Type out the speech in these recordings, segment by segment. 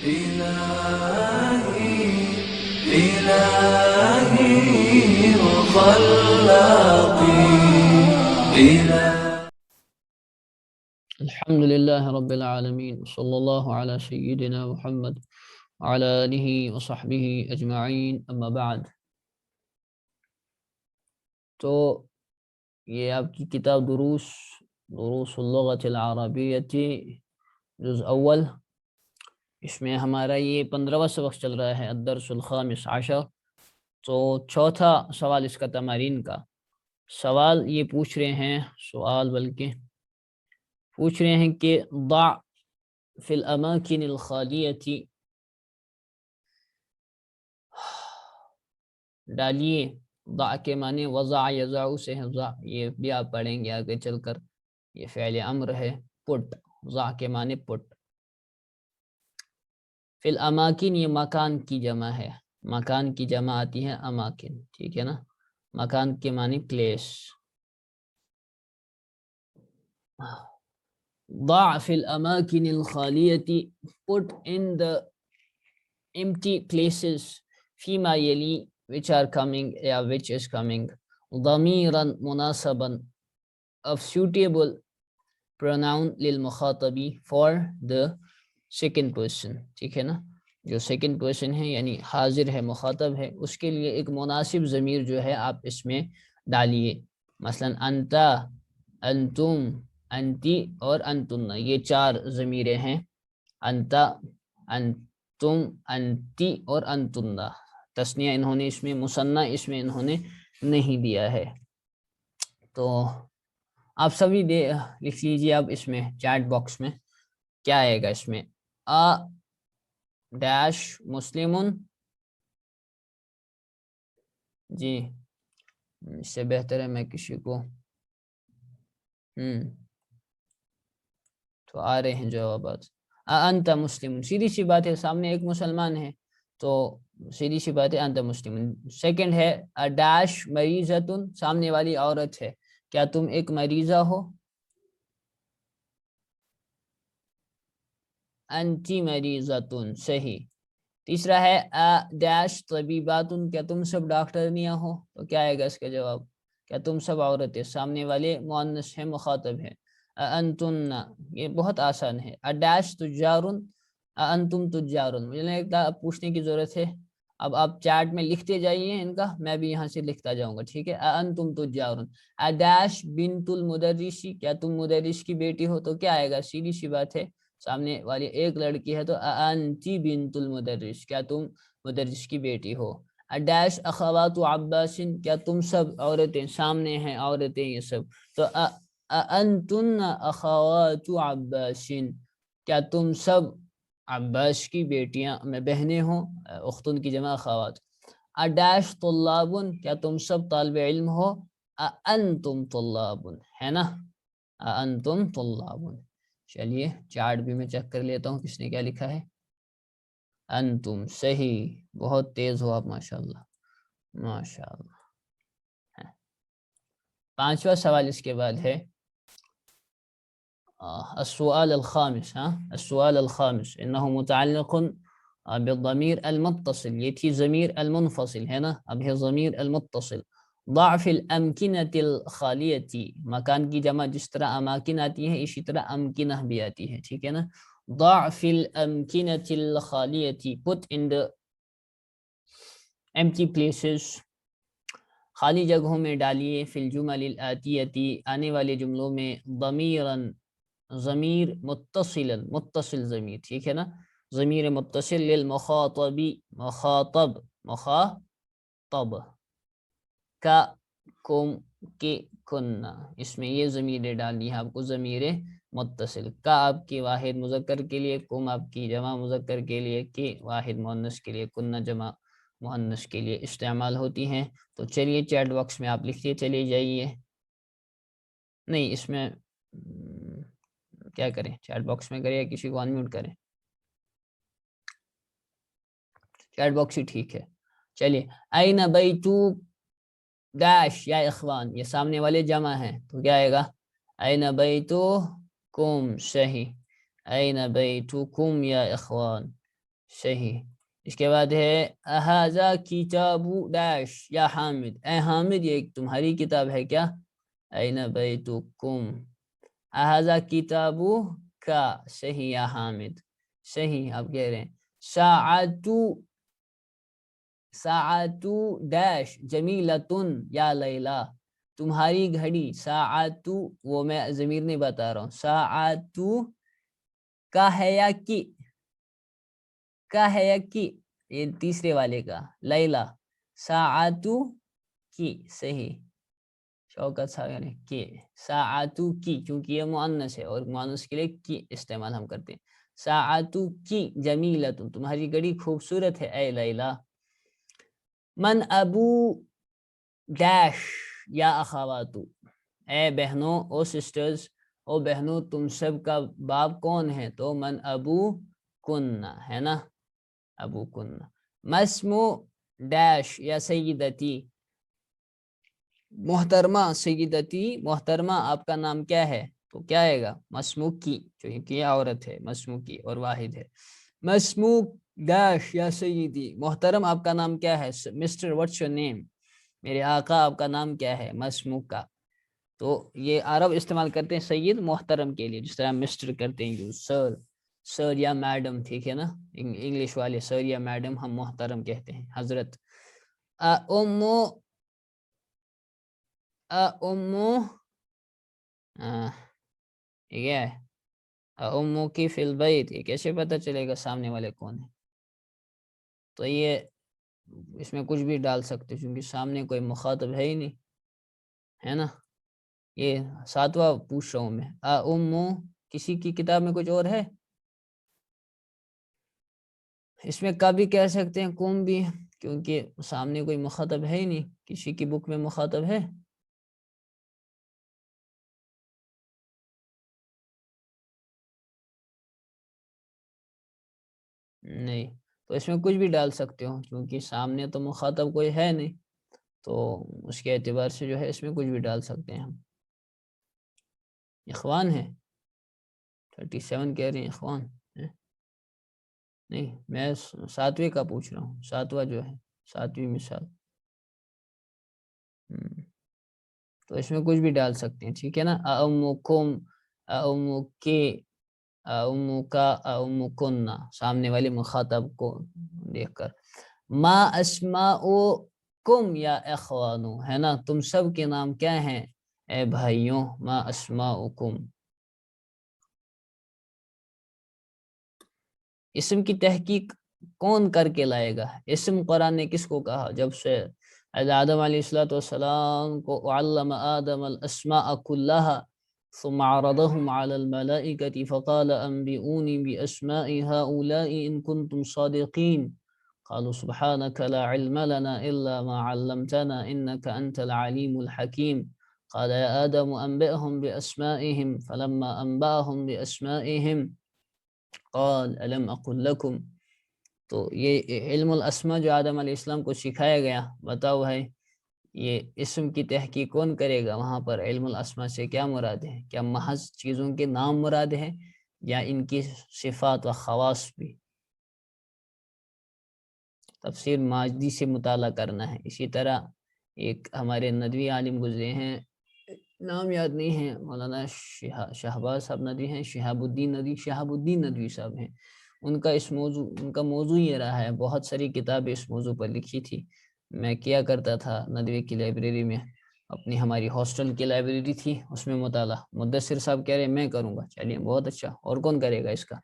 إلهي إلهي وخلاقي الحمد لله رب العالمين صلى الله على سيدنا محمد وعلى آله وصحبه أجمعين أما بعد. تو یہ آپ کی کتاب دروس اللغة العربية جزء اول، اس میں ہمارا یہ 15واں سبق چل رہا ہے، الدرس الخامس عشر. تو چوتھا سوال اس کا تمارین کا سوال یہ پوچھ رہے ہیں، بلکہ پوچھ رہے ہیں کہ ضع فی الاماکن الخالیۃ، ڈالیے. ضع کے معنی وضع یضع سے ہے، ضع یہ بھی آپ پڑھیں گے آگے چل کر، یہ فعل امر ہے. پٹ، ضع کے معنی پٹ. فی الاماکن یہ مکان کی جمع ہے، مکان کی جمع آتی ہے اماکن، ٹھیک ہے نا. مکان کے معنی پلیس. ضع فی الاماکن الخالیۃ، put in the empty places فیما یلی which are coming یا which is coming. ضمیرا مناسبا of suitable pronoun للمخاطبی for the second person، ٹھیک ہے نا. جو سیکنڈ پرسن ہے یعنی حاضر ہے، مخاطب ہے، اس کے لیے ایک مناسب ضمیر جو ہے آپ اس میں ڈالیے. مثلا انتا، انتم، انتی اور انتن، یہ 4 ضمیریں ہیں. انتا، انتم، انتی اور انتن. تثنیہ انہوں نے اس میں، مثنیٰ اس میں انہوں نے نہیں دیا ہے. تو آپ سبھی لکھ لیجیے اب اس میں چیٹ باکس میں کیا آئے گا. اس میں ڈیش مسلمن، جی اس سے بہتر ہے میں کسی کو تو آ رہے ہیں جوابات. انت مسلم، سیدھی سی بات ہے، سامنے ایک مسلمان ہے تو سیدھی سی بات ہے انت مسلم. سیکنڈ ہے ڈیش مریضتن، سامنے والی عورت ہے، کیا تم ایک مریضہ ہو. انتی مریضتن، صحیح. تیسرا ہے ڈیش طبیباتن، کیا تم سب ڈاکٹرنیاں ہو. تو کیا آئے گا اس کا جواب، کیا تم سب عورتیں. سامنے والے مؤنث ہے، مخاطب ہے. انتن، یہ بہت آسان ہے. ڈیش تجارن، انتم تجارن. مجھے لگتا ہے پوچھنے کی ضرورت ہے. اب آپ چیٹ میں لکھتے جائیے ان کا، میں بھی یہاں سے لکھتا جاؤں گا، ٹھیک ہے. انتم تجارن. ڈیش بنت المدرسی، کیا تم مدرس کی بیٹی ہو. تو کیا آئے گا، سیدھی سی بات ہے، سامنے والی ایک لڑکی ہے تو انتی بنت المدرس، کیا تم مدرس کی بیٹی ہو. ڈیش اخوات عباس، کیا تم سب عورتیں، سامنے ہیں عورتیں یہ سب، تو انتن اخوات عباس، کیا تم سب عباس کی بیٹیاں میں بہنیں ہوں. اختن کی جمع اخوات. ڈیش طلاب، کیا تم سب طالب علم ہو. انتم طلاب، ہے نا، انتم طلاب. چلیے چارٹ بھی میں چیک کر لیتا ہوں کس نے کیا لکھا ہے. انتم، صحیح، بہت تیز ہو آپ، ماشاءاللہ ماشاءاللہ. 5واں سوال اس کے بعد ہے السؤال الخامس. السؤال الخامس انه متعلق بالضمیر المتصل، یہ تھی ضمیر المنفصل ہے نا، اب ہے ضمیر المتصل. ضع فی الامکنۃ الخالیۃ، مکان کی جمع جس طرح اماکن آتی ہے اسی طرح امکنہ بھی آتی ہے، ٹھیک ہے نا. ضع فی الامکنۃ الخالیۃ، put in the empty places، خالی جگہوں میں ڈالیے. فی الجمل الآتیۃ، آنے والے جملوں میں. ضمیرا، ضمیر متصلا، متصل ضمیر، ٹھیک ہے نا، ضمیر متصل. للمخاطب، مخاطب، مخاطب. کا، کم، کے، کننا، اس میں یہ ضمیریں ڈالنی ہے آپ کو، ضمیر متصل. کا آپ کی واحد مذکر کے لیے، کم آپ کی جمع مذکر کے لیے، کے واحد مؤنث کے لیے، کننا جمع مؤنث کے لیے استعمال ہوتی ہیں. تو چلیے چیٹ باکس میں آپ لکھتے چلے جائیے. نہیں اس میں کیا کریں، چیٹ باکس میں کریں یا کسی کو انمیوٹ کریں. چیٹ باکس ہی ٹھیک ہے. چلیے این بیتو ڈیش یا اخوان، یہ سامنے والے جمع ہیں تو کیا آئے گا، این بیتو کم، صحیح. این بیتو کم یا اخوان. صحیح. اس کے بعد ہے احاذا کتابو ڈیش یا حامد، اے حامد یہ تمہاری کتاب ہے کیا؟ این بیتکم، احاذا کتابو کا، صحیح یا حامد، صحیح آپ کہہ رہے ہیں. ساعتو، ساعتو ڈیش جمیلتن یا لیلا، تمہاری گھڑی. ساعتو وہ میں ضمیر نہیں بتا رہا ہوں، ساعتو کا ہے یا کی، کا ہے یا کی، یہ تیسرے والے کا. لیلا ساعتو کی، صحیح. شوکت صاحب نے کی، ساعتو کی، کیونکہ یہ مؤنث ہے اور مؤنث کے لیے کی استعمال ہم کرتے ہیں. ساعتو کی جمیلتن، تمہاری گھڑی خوبصورت ہے اے لیلا. من ابو ڈیش یا اخواتو، اے بہنوں، او سسٹرز، او بہنوں تم سب کا باپ کون ہے؟ تو من ابو کننا ہے نا، ابو کننا. مسمو ڈیش یا سیدتی، محترمہ، سیدتی محترمہ آپ کا نام کیا ہے؟ تو کیا آئے گا؟ مسمو کی، کیونکہ یہ عورت ہے، مسمو کی اور واحد ہے. مسمو ڈیش یا سیدی، محترم آپ کا نام کیا ہے؟ مسٹر واٹس یور نیم، میرے آقا آپ کا نام کیا ہے؟ مسمو کا. تو یہ عرب استعمال کرتے ہیں سید محترم کے لیے، جس طرح مسٹر کرتے ہیں یوز، سر، سر یا میڈم، ٹھیک ہے نا. انگلش والے سر یا میڈم، ہم محترم کہتے ہیں حضرت. امو، امو، ٹھیک ہے، امو کی فی البیت، یہ کیسے پتہ چلے گا سامنے والے کون ہے؟ تو یہ اس میں کچھ بھی ڈال سکتے کیونکہ سامنے کوئی مخاطب ہے ہی نہیں، ہے نا. یہ 7واں پوچھ رہا ہوں میں. امو کسی کی کتاب میں کچھ اور ہے؟ اس میں کا بھی کہہ سکتے ہیں، کم بھی، کیونکہ سامنے کوئی مخاطب ہے ہی نہیں. کسی کی بک میں مخاطب ہے؟ نہیں. تو اس میں کچھ بھی ڈال سکتے ہو کیونکہ سامنے تو مخاطب کوئی ہے نہیں، تو اس کے اعتبار سے جو ہے اس میں کچھ بھی ڈال سکتے ہیں ہم. اخوان ہے 37 کہہ رہے ہیں اخوان ہے؟ نہیں، میں 7ویں کا پوچھ رہا ہوں، 7واں جو ہے 7ویں مثال. تو اس میں کچھ بھی ڈال سکتے ہیں، ٹھیک ہے نا. امکم، امکی، امکا، امکنا، سامنے والے مخاطب کو دیکھ کر. ما اسماؤکم یا اخوانو، ہے نا، تم سب کے نام کیا ہیں اے بھائیوں؟ ما اسماؤکم. اسم کی تحقیق کون کر کے لائے گا؟ اسم قرآن نے کس کو کہا؟ جب سے آدم علیہ السلام کو علم آدم الاسماء كلها ثم عرضهم على الملائكة فقال انبئوني باسماء هؤلاء ان كنتم صادقين قالوا سبحانك لا علم لنا الا ما علمتنا انك انت العليم الحكيم قال يا آدم انبئهم باسمائهم فلما انبأهم باسمائهم قال الم اقل لكم. تو یہ علم الاسماء جو آدم علیہ السلام کو سکھایا گیا، بتاؤ ہے یہ اسم کی تحقیق کون کرے گا؟ وہاں پر علم الاسماء سے کیا مراد ہے؟ کیا محض چیزوں کے نام مراد ہے یا ان کی صفات و خواص بھی؟ تفسیر ماجدی سے مطالعہ کرنا ہے. اسی طرح ایک ہمارے ندوی عالم گزرے ہیں، نام یاد نہیں ہے، مولانا شہباز صاحب ندوی ہیں، شہاب الدین ندوی صاحب ہیں. ان کا موضوع یہ رہا ہے. بہت ساری کتابیں اس موضوع پر لکھی تھی. میں کیا کرتا تھا ندوی کی لائبریری میں، اپنی ہماری ہاسٹل کی لائبریری تھی، اس میں مطالعہ. مدثر صاحب کہہ رہے میں کروں گا، چلیے بہت اچھا. اور کون کرے گا اس کا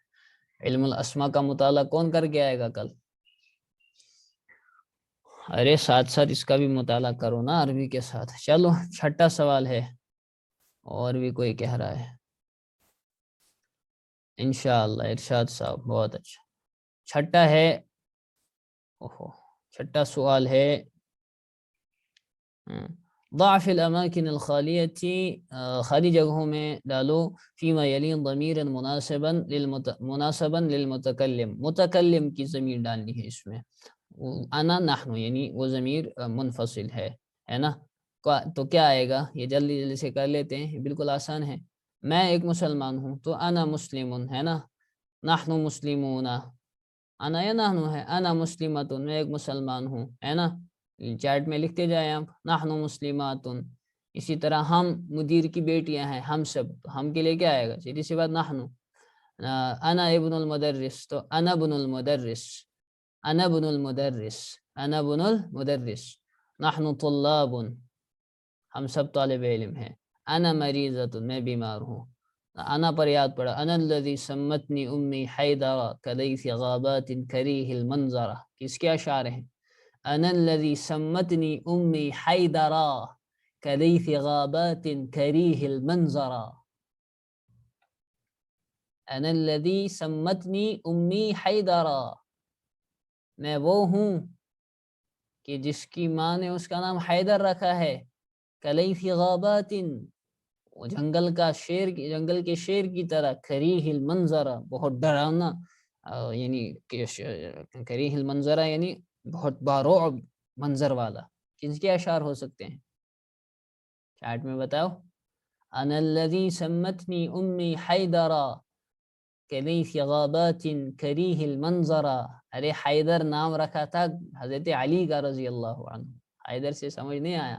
علم الاسماء کا مطالعہ؟ کون کر کے آئے گا کل؟ ارے ساتھ ساتھ اس کا بھی مطالعہ کرو نا عربی کے ساتھ. چلو 6واں سوال ہے، اور بھی کوئی کہہ رہا ہے؟ انشاءاللہ ارشاد صاحب، بہت اچھا. 6 ہے، 6 سوال ہے. ضع فی الاماکن الخالیتی، خالی جگہوں میں ڈالو فیما یلی ضمیر مناسبا للمتکلم، متکلم کی ضمیر ڈالنی ہے اس میں. انا نحن یعنی وہ ضمیر منفصل ہے نا. تو کیا آئے گا؟ یہ جلدی جلدی سے کر لیتے ہیں، بالکل آسان ہے. میں ایک مسلمان ہوں تو انا مسلم، ہے نا. نحن مسلمون، انا یا نحنو ہے؟ انا مسلماتن، میں ایک مسلمان ہوں، ہے نا، چیٹ میں لکھتے جائیں آپ، نحنو مسلماتن۔ اسی طرح ہم مدیر کی بیٹیاں ہیں، ہم سب، تو ہم کے لیے کیا آئے گا؟ سیدھی سی بات نحنو۔ انا ابن المدرس، تو انا ابن المدرس، انا ابن المدرس، انا ابن المدرس۔ نحن طلاب، ہم سب طالب علم ہیں۔ انا مریضۃ، میں بیمار ہوں۔ انا پر یاد پڑا، انا الذی سمتنی امی حیدر کلیث غابات کریہ المنظرہ، کس کے اشعار ہیں؟ انا الذی سمتنی امی حیدر کلیث غابات کریہ المنظرہ، انا الذی سمتنی امی حیدر، میں وہ ہوں کہ جس کی ماں نے اس کا نام حیدر رکھا ہے، کلیث غابات، وہ جنگل کا شیر، جنگل کے شیر کی طرح، کریہ المنظرہ، بہت ڈرانا، یعنی کریہ المنظرہ یعنی بہت بارعب منظر والا۔ کس کے اشعار ہو سکتے ہیں؟ چیٹ میں بتاؤ۔ انا الذی سمتنی امی حیدرا کلیث غابات کریہ المنظرہ، ارے حیدر نام رکھا تھا حضرت علی کا رضی اللہ عنہ، حیدر سے سمجھ نہیں آیا؟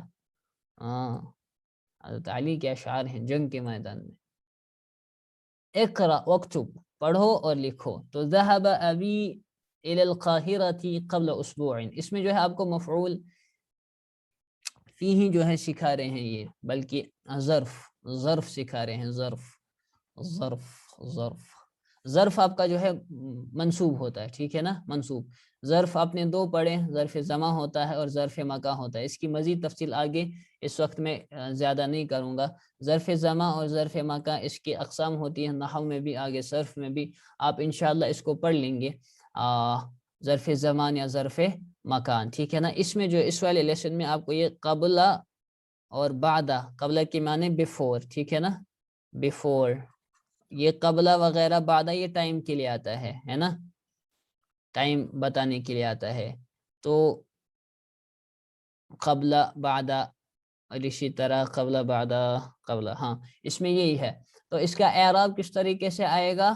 ہاں، حضرت علی کے اشعار ہیں جنگ کے میدان میں۔ اقرأ واکتب، پڑھو اور لکھو۔ تو ذهب ابی الى القاہرة قبل اسبوع، اس میں جو ہے آپ کو مفعول فیہ جو ہے سکھا رہے ہیں یہ، بلکہ ظرف سکھا رہے ہیں، ظرف ظرف آپ کا جو ہے منصوب ہوتا ہے، ٹھیک ہے نا، منصوب۔ ظرف آپ نے دو پڑھے، ظرف زماں ہوتا ہے اور ظرف مکان ہوتا ہے، اس کی مزید تفصیل آگے اس وقت میں زیادہ نہیں کروں گا۔ ظرف زماں اور ظرف مکان اس کی اقسام ہوتی ہیں، نحو میں بھی، آگے صرف میں بھی، آپ انشاءاللہ اس کو پڑھ لیں گے، ظرف زمان یا ظرف مکان، ٹھیک ہے نا۔ اس میں جو اس والے لیسن میں آپ کو یہ قبلہ اور بعدہ، قبلہ کے معنی بیفور، ٹھیک ہے نا، بیفور، یہ قبلہ وغیرہ بعدہ یہ ٹائم کے لیے آتا ہے نا، ٹائم بتانے کے لیے آتا ہے، تو قبلہ بعدہ، اور اسی طرح قبلہ بعدہ قبلہ، ہاں اس میں یہی ہے۔ تو اس کا اعراب کس طریقے سے آئے گا؟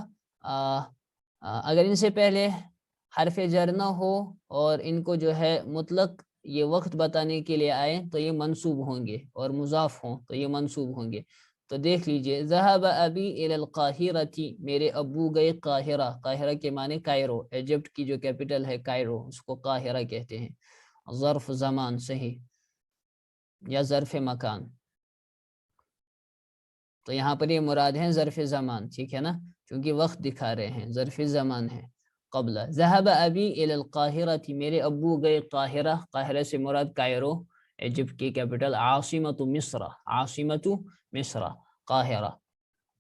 اگر ان سے پہلے حرف جر نہ ہو اور ان کو جو ہے مطلق یہ وقت بتانے کے لیے آئے تو یہ منصوب ہوں گے، اور مضاف ہوں تو یہ منصوب ہوں گے۔ تو دیکھ لیجئے، ذهب ابی الی القاہرة، میرے ابو گئے قاہرہ، قاہرہ کے معنی کائرو، ایجپٹ کی جو کیپٹل ہے کائرو، اس کو قاہرہ کہتے ہیں۔ ظرف زمان صحیح، یا ظرف مکان، تو یہاں پر یہ مراد ہیں ظرف زمان، ٹھیک ہے نا، کیونکہ وقت دکھا رہے ہیں، ظرف زمان ہے قبلہ۔ ذهب ابی الی القاہرة، میرے ابو گئے قاہرہ، قاہرہ سے مراد کائرو، ایجپٹ کی کیپٹل، عاصمۃ مصر، عاصمۃ مصر قاہرہ،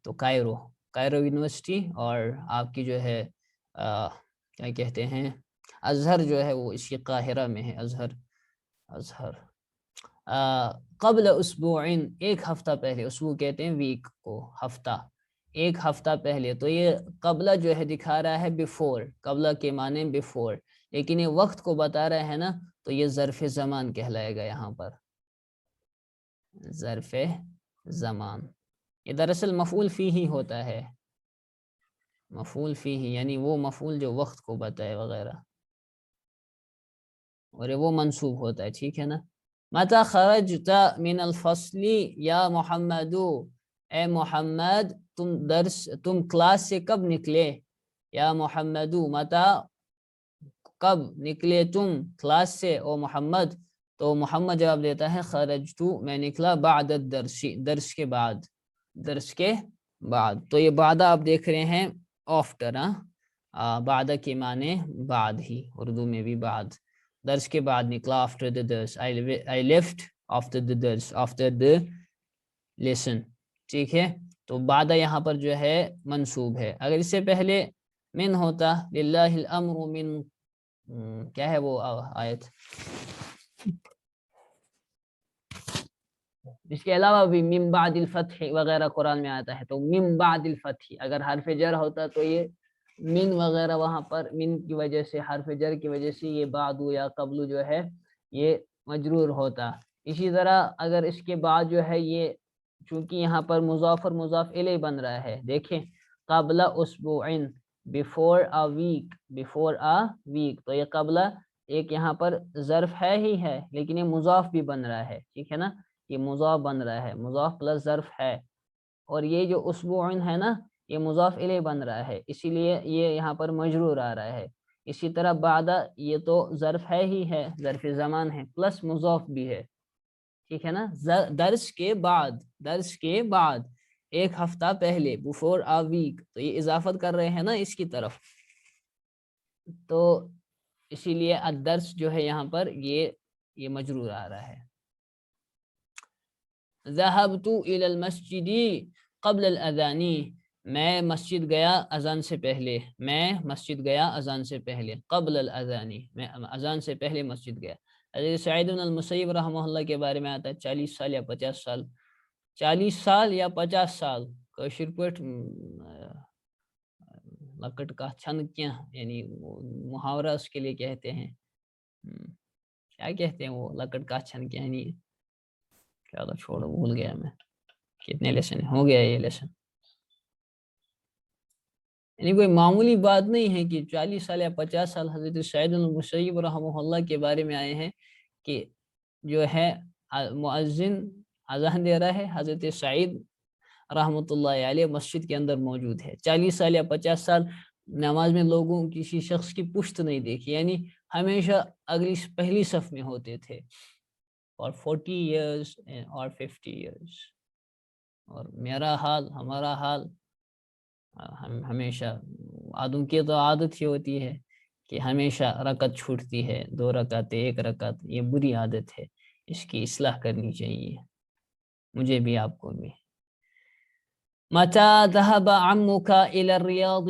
تو کائرو، کائرو یونیورسٹی، اور آپ کی جو ہے کیا کہتے ہیں، ازہر جو ہے وہ اس کی قاہرہ میں ہے، ازہر۔ قبل اسبوعین، ایک ہفتہ پہلے، اسبوع کہتے ہیں ویک کو، ہفتہ، ایک ہفتہ پہلے، تو یہ قبلہ جو ہے دکھا رہا ہے بیفور، قبلہ کے معنی بیفور، لیکن یہ وقت کو بتا رہا ہے نا، تو یہ ظرف زمان کہلائے گا یہاں پر، ظرف زمان۔ یہ دراصل مفعول فیہ ہوتا ہے، مفعول فیہ یعنی وہ مفعول جو وقت کو بتائے وغیرہ، اور وہ منصوب ہوتا ہے، ٹھیک ہے نا۔ متی خرجت من الفصل یا محمد، اے محمد تم کلاس سے کب نکلے؟ یا محمد، متی، کب نکلے تم کلاس سے او محمد؟ تو محمد جواب دیتا ہے خرجت، میں نکلا، بعد الدرس، درس کے بعد، درس کے بعد، تو یہ بعد آپ دیکھ رہے ہیں آفٹر، بعد کے معنی بعد ہی، اردو میں بھی بعد، درس کے بعد نکلا، after the درس، I left after the درس، after the lesson، ٹھیک ہے۔ تو بعد یہاں پر جو ہے منصوب ہے۔ اگر اس سے پہلے من ہوتا، للہ الامر من، کیا ہے وہ آیت، اس کے علاوہ بھی من بعد الفتح وغیرہ قرآن میں آتا ہے، تو من بعد الفتح اگر حرف جر ہوتا تو یہ من وغیرہ، وہاں پر من کی وجہ سے، حرف جر کی وجہ سے یہ بعد یا قبل جو ہے یہ مجرور ہوتا۔ اسی طرح اگر اس کے بعد جو ہے یہ، چونکہ یہاں پر مضاف اور مضاف الیہ بن رہا ہے، دیکھیں قبل اسبوعین، before a week, before a week. تو یہ قبلہ ایک یہاں پر ظرف ہے ہی ہے لیکن یہ مضاف بھی بن رہا ہے، ٹھیک ہے نا، یہ مضاف بن رہا ہے، مضاف پلس ظرف ہے، اور یہ جو اسبوعن ہے نا یہ مضاف الیہ بن رہا ہے، اسی لیے یہ یہاں پر مجرور آ رہا ہے۔ اسی طرح بعد، یہ تو ظرف ہے ہی ہے، ظرف زمان ہے پلس مضاف بھی ہے، ٹھیک ہے نا، درس کے بعد، درس کے بعد ایک ہفتہ پہلے، بفور آ ویک، تو یہ اضافت کر رہے ہیں نا اس کی طرف، تو اسی لیے الدرس جو ہے یہاں پر یہ مجرور آ رہا ہے۔ ذهبت الى المسجد قبل الاذان، میں مسجد گیا اذان سے پہلے، میں مسجد گیا اذان سے پہلے، قبل الاذان، میں اذان سے پہلے مسجد گیا۔ حضرت سعید بن المسیب رحمہ اللہ کے بارے میں آتا ہے 40 سال یا 50 سال، 40 سال یا 50 سال، کشر پٹ لکٹ کا چھن کیا، یعنی محاورہ اس کے لیے کہتے ہیں، کیا کہتے ہیں وہ لکٹ کا چھن کیا، یعنی کیا تھا، چھوڑو بھول گیا میں، کتنے لیسن ہو گیا یہ لیسن، یعنی کوئی معمولی بات نہیں ہے کہ 40 سال یا 50 سال حضرت سعید المسیب رحمہ اللہ کے بارے میں آئے ہیں کہ جو ہے مؤذن اذان دے رہا ہے، حضرت سعید رحمۃ اللہ علیہ مسجد کے اندر موجود ہے۔ 40 سال یا 50 سال نماز میں لوگوں کسی شخص کی پشت نہیں دیکھی، یعنی ہمیشہ اگلی پہلی صف میں ہوتے تھے، اور 40 ایئرس اور 50 ایئرس، اور میرا حال، ہمارا حال، ہم ہمیشہ، آدم کی تو عادت ہی ہوتی ہے کہ ہمیشہ رکعت چھوٹتی ہے، 2 رکعت 1 رکعت، یہ بری عادت ہے، اس کی اصلاح کرنی چاہیے، مجھے بھی آپ کو بھی۔ متى ذهب عمك إلى الرياض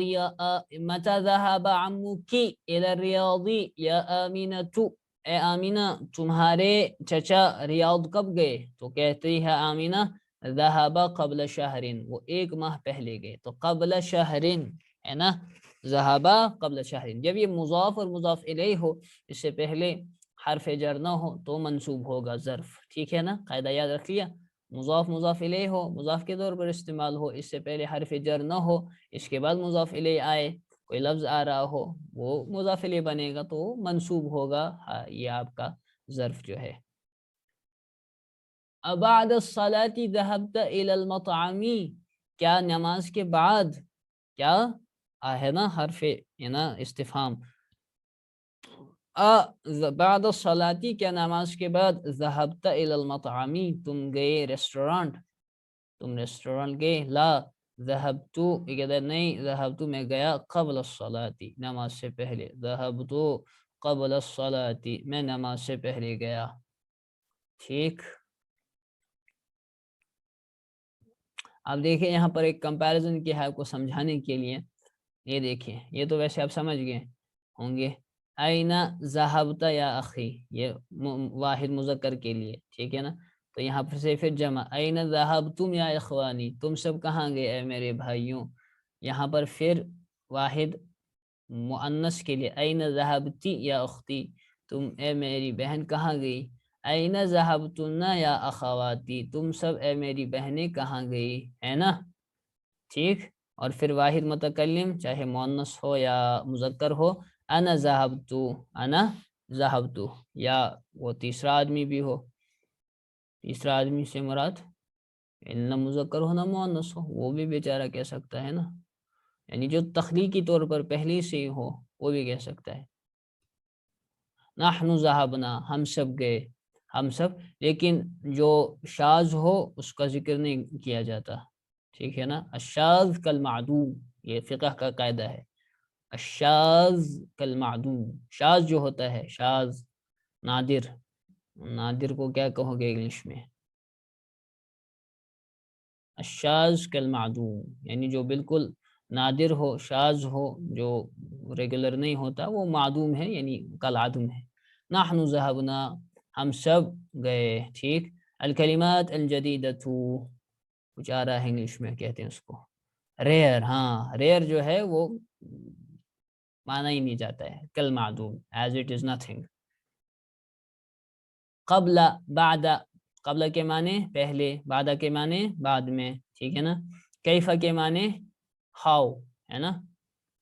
متى ذهب عمك إلى الرياض يا آمنة، اے آمینہ تمہارے چچا ریاض کب گئے؟ تو کہتی ہے آمینہ ذهب قبل شهر، وہ 1 ماہ پہلے گئے، تو قبل شهر ہے نا، ذهب قبل شهر، جب یہ مضاف اور مضاف الیہ ہو، اس سے پہلے حرف جر نہ ہو تو منصوب ہوگا ظرف، ٹھیک ہے نا، قاعدہ یاد رکھ لیا، مضاف مضاف الیہ ہو، مضاف کے طور پر استعمال ہو، اس سے پہلے حرف جر نہ ہو، اس کے بعد مضاف الیہ آئے، کوئی لفظ آ رہا ہو، وہ مضاف الیہ بنے گا تو منصوب ہوگا، یہ آپ کا ظرف جو ہے۔ بعد الصلاة ذهبت إلى المطعم، کیا نماز کے بعد، کیا ہے نا حرف نا استفہام، بعد الصلاة کیا نماز کے بعد، ذهبت إلى المطعم تم گئے ریسٹورانٹ، تم ریسٹورانٹ گئے، لا ذهبت ادھر نہیں، ذهبت میں گیا قبل الصلاة نماز سے پہلے، ذهبت قبل الصلاة میں نماز سے پہلے گیا، ٹھیک۔ اب دیکھیں یہاں پر ایک کمپیریزن کیا ہے آپ کو سمجھانے کے لیے، یہ دیکھیں، یہ تو ویسے آپ سمجھ گئے ہوں گے، اینا ذہبت یا اخی، یہ واحد مذکر کے لیے، ٹھیک ہے نا، تو یہاں پر سے پھر جمع، اینا ذہبتم یا اخوانی، تم سب کہاں گئے اے میرے بھائیوں، یہاں پر پھر واحد مؤنث کے لیے، اینا ذہبتی یا اختی، تم اے میری بہن کہاں گئی، اینا ذہبتن یا اخواتی، تم سب اے میری بہنیں کہاں گئی، ہے نا، ٹھیک، اور پھر واحد متکلم چاہے مؤنث ہو یا مذکر ہو، انا ذہبتو، انا ذہبتو، یا وہ تیسرا آدمی بھی ہو، تیسرا آدمی سے مراد نہ مذکر ہو نہ مؤنث ہو، وہ بھی بیچارہ کہہ سکتا ہے نا، یعنی جو تخلیقی طور پر پہلے سے ہی ہو وہ بھی کہہ سکتا ہے، نحن ذہبنا، ہم سب گئے، ہم سب، لیکن جو شاذ ہو اس کا ذکر نہیں کیا جاتا، ٹھیک ہے نا، الشاذ کالمعدوم، یہ فقہ کا قاعدہ ہے، الشاذ کالمعدوم، شاذ جو ہوتا ہے، شاذ نادر، نادر کو کیا کہو گے انگلش میں، الشاذ کالمعدوم، یعنی جو بالکل نادر ہو، شاذ ہو، جو ریگولر نہیں ہوتا وہ معدوم ہے، یعنی کالعدم ہے، نحن ذہبنا، ہم سب گئے، ٹھیک۔ الکلمات الجدیدۃ، کچھ آ رہا ہے انگلش میں کہتے ہیں اس کو ریئر، ہاں ریئر جو ہے وہ مانا ہی نہیں جاتا ہے، کل معدوم، ایز اٹ از نتھنگ۔ قبل، بعد، قبل کے معنی پہلے، بعد کے معنی بعد میں، ٹھیک ہے نا، کیف کے معنی ہاؤ، ہے نا،